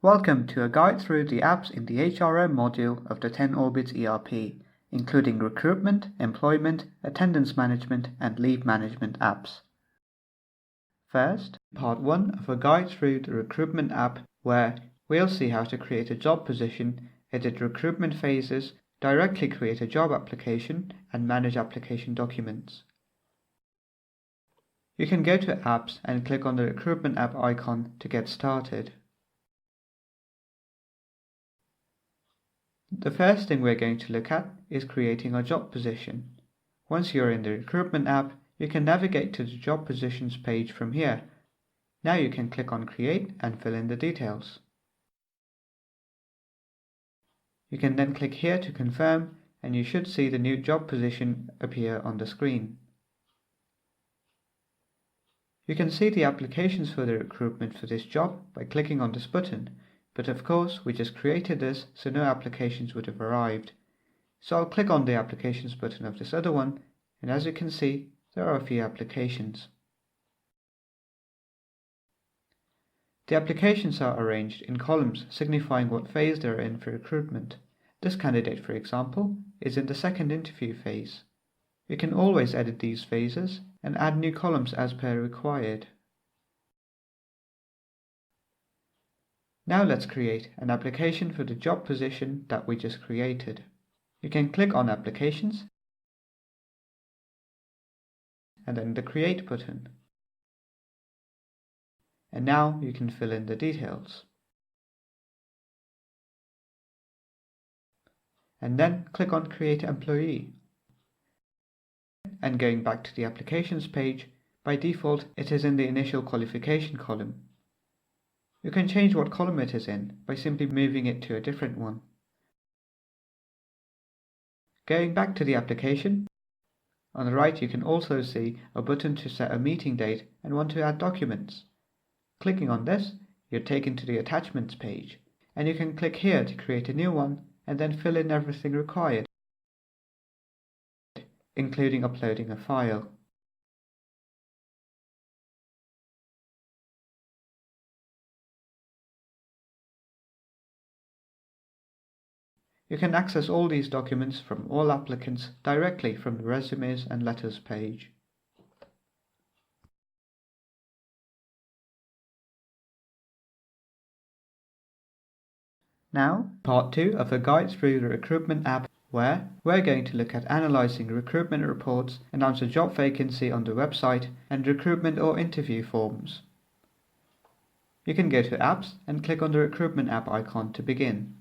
Welcome to a guide through the apps in the HRM module of the 10-Orbit ERP, including recruitment, employment, attendance management, and leave management apps. First, part 1 of a guide through the recruitment app, where we'll see how to create a job position, edit recruitment phases, directly create a job application, and manage application documents. You can go to Apps and click on the Recruitment app icon to get started. The first thing we're going to look at is creating a job position. Once you're in the Recruitment app, you can navigate to the Job Positions page from here. Now you can click on Create and fill in the details. You can then click here to confirm, and you should see the new job position appear on the screen. You can see the applications for the recruitment for this job by clicking on this button, but of course we just created this, so no applications would have arrived. So I'll click on the applications button of this other one, and as you can see, there are a few applications. The applications are arranged in columns signifying what phase they are in for recruitment. This candidate, for example, is in the second interview phase. You can always edit these phases and add new columns as per required. Now let's create an application for the job position that we just created. You can click on Applications and then the Create button. And now you can fill in the details. And then click on Create Employee. And going back to the Applications page, by default it is in the Initial Qualification column. You can change what column it is in by simply moving it to a different one. Going back to the application, on the right you can also see a button to set a meeting date and want to add documents. Clicking on this, you're taken to the Attachments page, and you can click here to create a new one and then fill in everything required, including uploading a file. You can access all these documents from all applicants directly from the Resumes and Letters page. Now, part 2 of a guide through the Recruitment app, where we're going to look at analysing recruitment reports, announce a job vacancy on the website, and recruitment or interview forms. You can go to Apps and click on the Recruitment app icon to begin.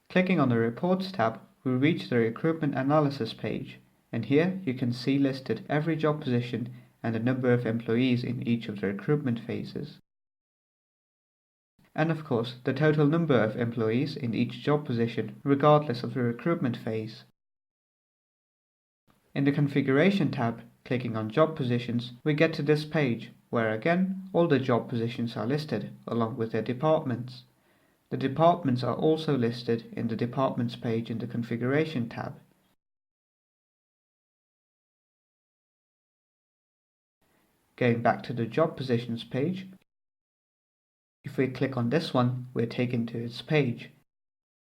Clicking on the Reports tab, we reach the Recruitment Analysis page, and here you can see listed every job position and the number of employees in each of the recruitment phases. And of course, the total number of employees in each job position, regardless of the recruitment phase. In the Configuration tab, clicking on Job Positions, we get to this page, where again, all the job positions are listed, along with their departments. The departments are also listed in the Departments page in the Configuration tab. Going back to the Job Positions page, if we click on this one, we're taken to its page.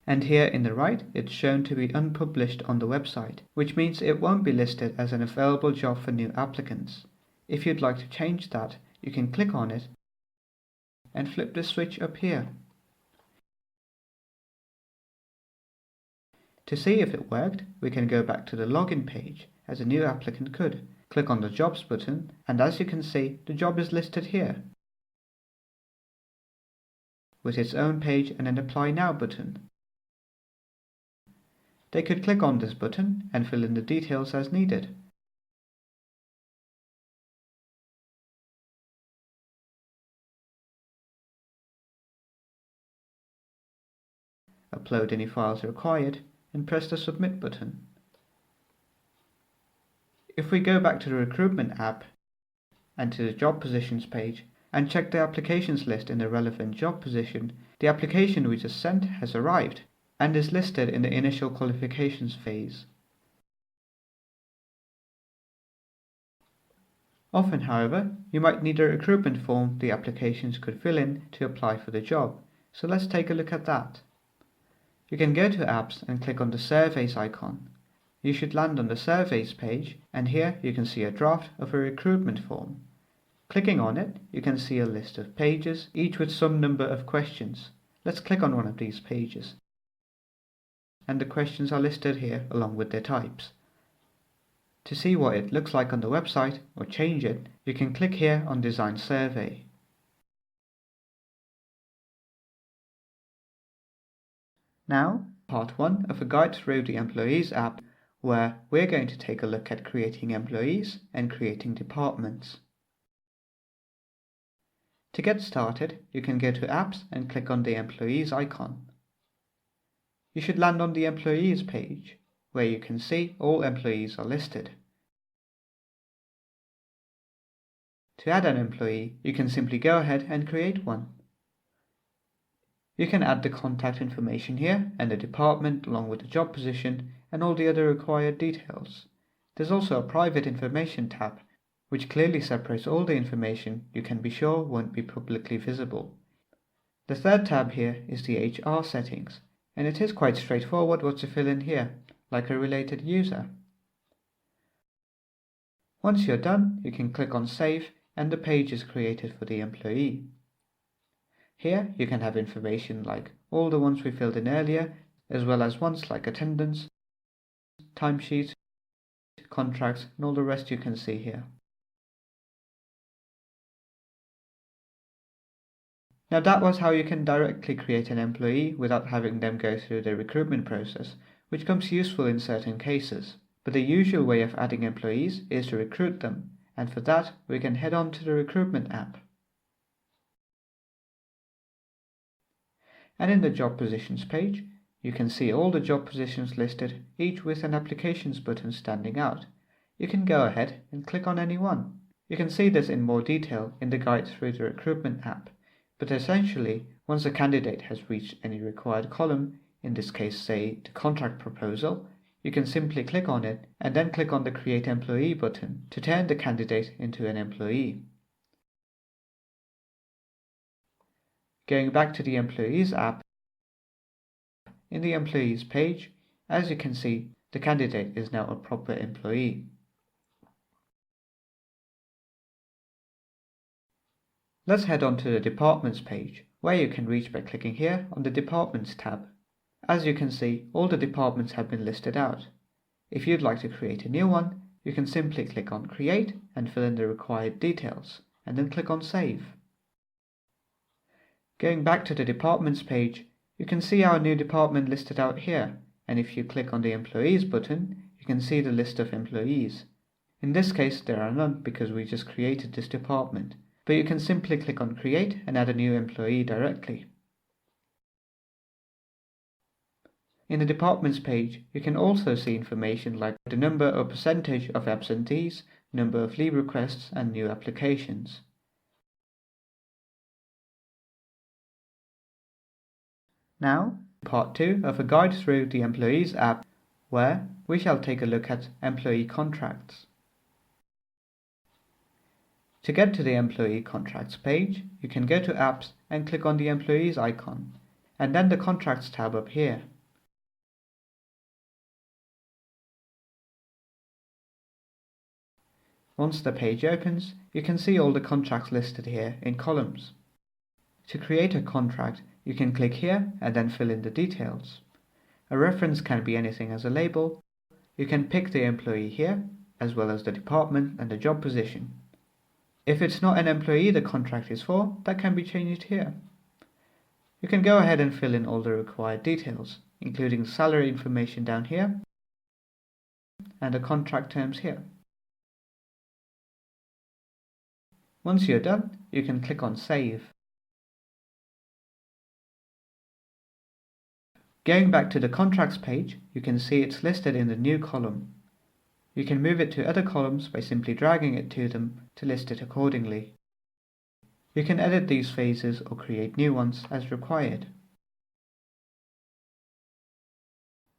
And here in the right, it's shown to be unpublished on the website, which means it won't be listed as an available job for new applicants. If you'd like to change that, you can click on it and flip the switch up here. To see if it worked, we can go back to the login page, as a new applicant could. Click on the Jobs button, and as you can see, the job is listed here, with its own page and an Apply Now button. They could click on this button and fill in the details as needed. Upload any files required, and press the Submit button. If we go back to the Recruitment app and to the Job Positions page and check the applications list in the relevant job position, the application we just sent has arrived and is listed in the Initial Qualifications phase. Often, however, you might need a recruitment form the applications could fill in to apply for the job, so let's take a look at that. You can go to Apps and click on the Surveys icon. You should land on the Surveys page, and here you can see a draft of a recruitment form. Clicking on it, you can see a list of pages, each with some number of questions. Let's click on one of these pages. And the questions are listed here along with their types. To see what it looks like on the website or change it, you can click here on Design Survey. Now, part 1 of a guide through the Employees app, where we're going to take a look at creating employees and creating departments. To get started, you can go to Apps and click on the Employees icon. You should land on the Employees page, where you can see all employees are listed. To add an employee, you can simply go ahead and create one. You can add the contact information here and the department along with the job position and all the other required details. There's also a private information tab, which clearly separates all the information you can be sure won't be publicly visible. The third tab here is the HR settings, and it is quite straightforward what to fill in here, like a related user. Once you're done, you can click on Save and the page is created for the employee. Here you can have information like all the ones we filled in earlier, as well as ones like attendance, timesheets, contracts, and all the rest you can see here. Now that was how you can directly create an employee without having them go through the recruitment process, which comes useful in certain cases. But the usual way of adding employees is to recruit them, and for that we can head on to the Recruitment app. And in the Job Positions page, you can see all the job positions listed, each with an Applications button standing out. You can go ahead and click on any one. You can see this in more detail in the guide through the Recruitment app, but essentially, once a candidate has reached any required column, in this case say the contract proposal, you can simply click on it and then click on the Create Employee button to turn the candidate into an employee. Going back to the Employees app, in the Employees page, as you can see, the candidate is now a proper employee. Let's head on to the Departments page, where you can reach by clicking here on the Departments tab. As you can see, all the departments have been listed out. If you'd like to create a new one, you can simply click on Create and fill in the required details, and then click on Save. Going back to the Departments page, you can see our new department listed out here, and if you click on the Employees button, you can see the list of employees. In this case, there are none because we just created this department, but you can simply click on Create and add a new employee directly. In the Departments page, you can also see information like the number or percentage of absentees, number of leave requests, and new applications. Now, part 2 of a guide through the Employees app, where we shall take a look at employee contracts. To get to the Employee Contracts page, you can go to Apps and click on the Employees icon, and then the Contracts tab up here. Once the page opens, you can see all the contracts listed here in columns. To create a contract, you can click here and then fill in the details. A reference can be anything as a label. You can pick the employee here, as well as the department and the job position. If it's not an employee the contract is for, that can be changed here. You can go ahead and fill in all the required details, including salary information down here and the contract terms here. Once you're done, you can click on Save. Going back to the Contracts page, you can see it's listed in the New column. You can move it to other columns by simply dragging it to them to list it accordingly. You can edit these phases or create new ones as required.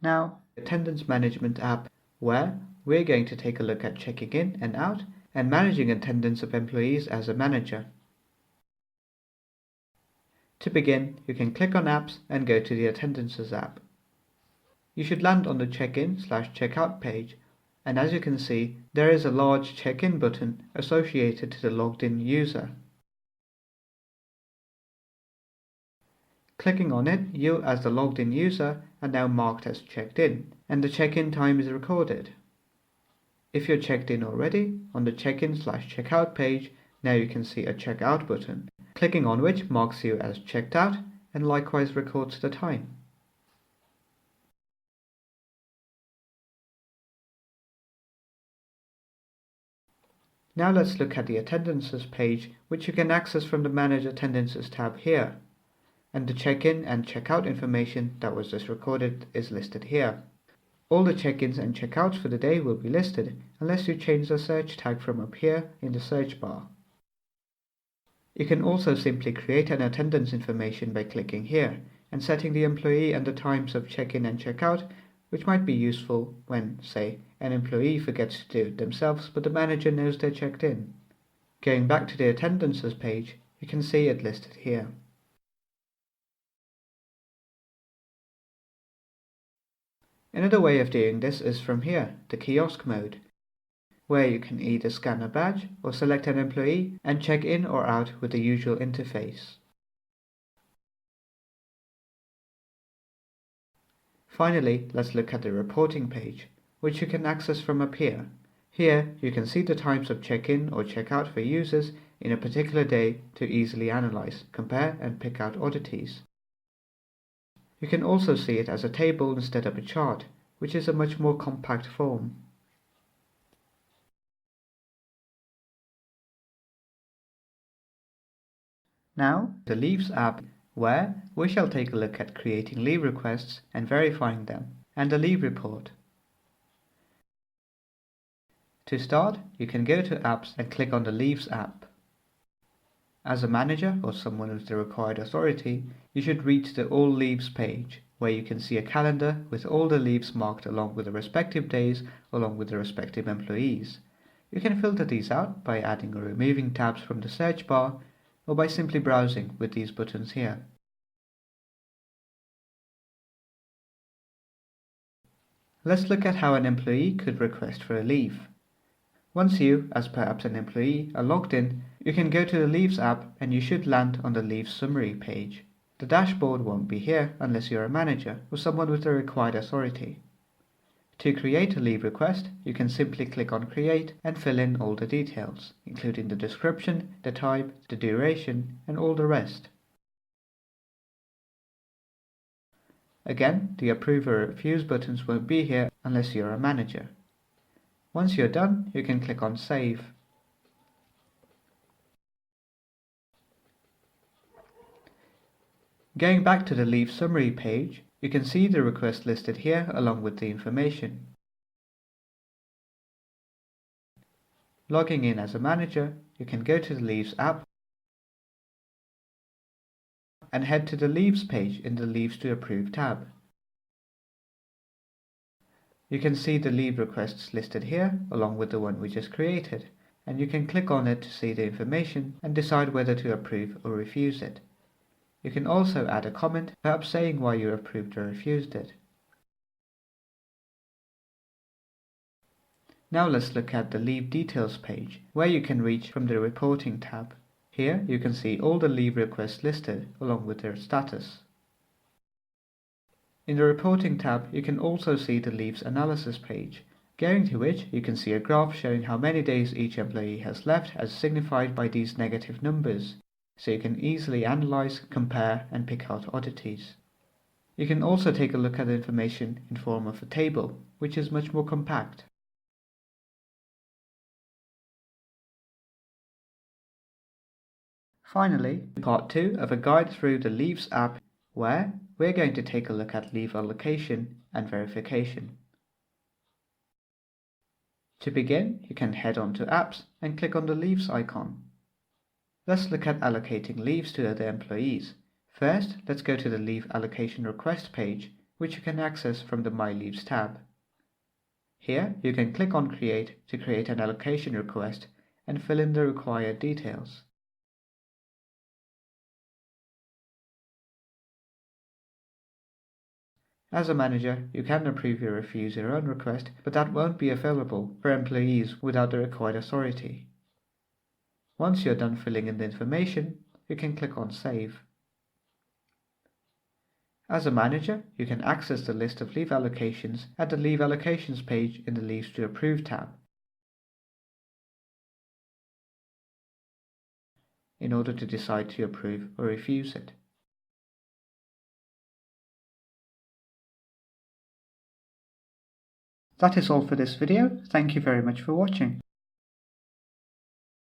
Now, Attendance Management app, where we're going to take a look at checking in and out and managing attendance of employees as a manager. To begin, you can click on Apps and go to the Attendances app. You should land on the Check-in/Checkout page, and as you can see, there is a large Check-in button associated to the logged-in user. Clicking on it, you as the logged-in user are now marked as checked in, and the check-in time is recorded. If you're checked in already, on the Check-in/Checkout page, now you can see a Checkout button, clicking on which marks you as checked out and likewise records the time. Now let's look at the Attendances page, which you can access from the Manage Attendances tab here, and the check-in and check-out information that was just recorded is listed here. All the check-ins and check-outs for the day will be listed unless you change the search tag from up here in the search bar. You can also simply create an attendance information by clicking here and setting the employee and the times of check-in and check-out, which might be useful when, say, an employee forgets to do it themselves but the manager knows they're checked in. Going back to the Attendances page, you can see it listed here. Another way of doing this is from here, the Kiosk mode, where you can either scan a badge or select an employee and check in or out with the usual interface. Finally, let's look at the Reporting page, which you can access from up here. Here, you can see the times of check-in or check-out for users in a particular day to easily analyze, compare and pick out oddities. You can also see it as a table instead of a chart, which is a much more compact form. Now, the Leaves app, where we shall take a look at creating leave requests and verifying them, and the leave report. To start, you can go to Apps and click on the Leaves app. As a manager or someone with the required authority, you should reach the All Leaves page, where you can see a calendar with all the leaves marked along with the respective days along with the respective employees. You can filter these out by adding or removing tabs from the search bar, or by simply browsing with these buttons here. Let's look at how an employee could request for a leave. Once you, as perhaps an employee, are logged in, you can go to the Leaves app and you should land on the Leave Summary page. The dashboard won't be here unless you're a manager or someone with the required authority. To create a leave request, you can simply click on Create and fill in all the details, including the description, the type, the duration, and all the rest. Again, the Approve or Refuse buttons won't be here unless you're a manager. Once you're done, you can click on Save. Going back to the Leave Summary page, you can see the request listed here along with the information. Logging in as a manager, you can go to the Leaves app and head to the Leaves page in the Leaves to Approve tab. You can see the leave requests listed here along with the one we just created, and you can click on it to see the information and decide whether to approve or refuse it. You can also add a comment, perhaps saying why you approved or refused it. Now let's look at the Leave Details page, where you can reach from the Reporting tab. Here you can see all the leave requests listed along with their status. In the Reporting tab, you can also see the Leaves Analysis page, going to which you can see a graph showing how many days each employee has left as signified by these negative numbers, so you can easily analyze, compare and pick out oddities. You can also take a look at the information in form of a table, which is much more compact. Finally, part 2 of a guide through the Leaves app, where we're going to take a look at leave allocation and verification. To begin, you can head on to Apps and click on the Leaves icon. Let's look at allocating leaves to other employees. First, let's go to the Leave Allocation Request page, which you can access from the My Leaves tab. Here, you can click on Create to create an allocation request and fill in the required details. As a manager, you can approve or refuse your own request, but that won't be available for employees without the required authority. Once you're done filling in the information, you can click on Save. As a manager, you can access the list of leave allocations at the Leave Allocations page in the Leaves to Approve tab in order to decide to approve or refuse it. That is all for this video. Thank you very much for watching.